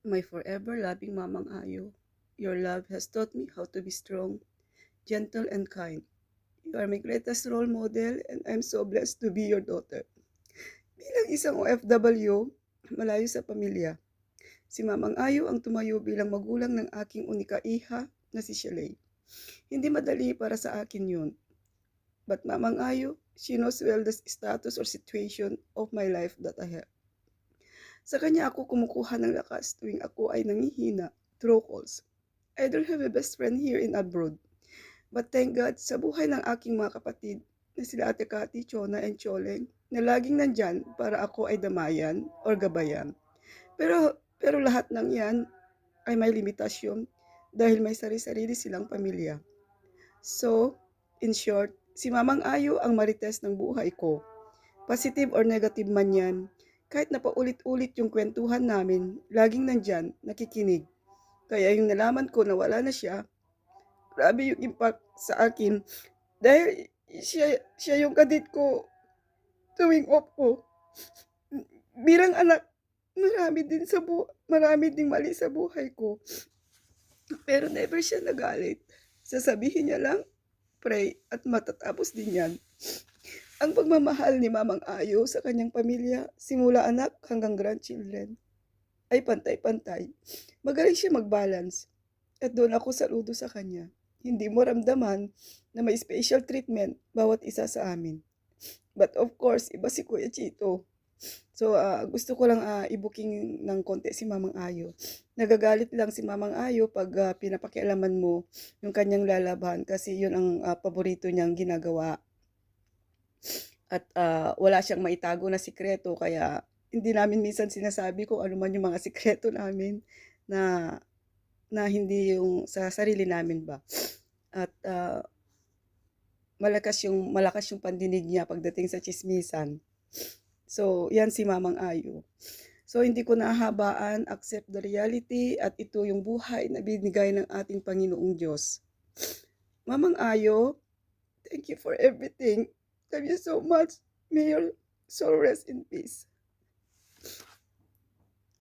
My forever loving Mamang Ayo, your love has taught me how to be strong, gentle, and kind. You are my greatest role model and I'm so blessed to be your daughter. Bilang isang OFW, malayo sa pamilya, si Mamang Ayo ang tumayo bilang magulang ng aking unika iha na si Shalay. Hindi madali para sa akin yun. But Mamang Ayo, she knows well the status or situation of my life that I have. Sa kanya ako kumukuha ng lakas tuwing ako ay nangihina through calls. I don't have a best friend here in abroad. But thank God sa buhay ng aking mga kapatid na sila Ate Kati, Chona, and Choleng na laging nandyan para ako ay damayan or gabayan. Pero lahat ng yan ay may limitasyon dahil may sari-sarili silang pamilya. So, in short, si Mamang Ayo ang marites ng buhay ko. Positive or negative man yan, kahit na paulit-ulit yung kwentuhan namin, laging nandyan, nakikinig. Kaya yung nalaman ko na wala na siya, grabe yung impact sa akin. Dahil siya yung kadit ko tuwing off ko. Bilang anak, marami ding mali sa buhay ko. Pero never siya nagalit. Sasabihin niya lang, pray, at matatapos din yan. Ang pagmamahal ni Mamang Ayo sa kanyang pamilya, simula anak hanggang grandchildren, ay pantay-pantay. Magaling siya mag-balance. At doon ako saludo sa kanya. Hindi mo ramdaman na may special treatment bawat isa sa amin. But of course, iba si Kuya Chito. So, gusto ko lang i-booking ng konti si Mamang Ayo. Nagagalit lang si Mamang Ayo pag pinapakialaman mo yung kanyang lalaban kasi yun ang paborito niyang ginagawa. At wala siyang maitago na sikreto kaya hindi namin minsan sinasabi kung ano man yung mga sikreto namin na hindi yung sa sarili namin ba. At malakas yung pandinig niya pagdating sa chismisan. So, yan si Mamang Ayo. So, hindi ko nahabaan, accept the reality at ito yung buhay na binigay ng ating Panginoong Diyos. Mamang Ayo, thank you for everything. Love you so much. May your soul rest in peace.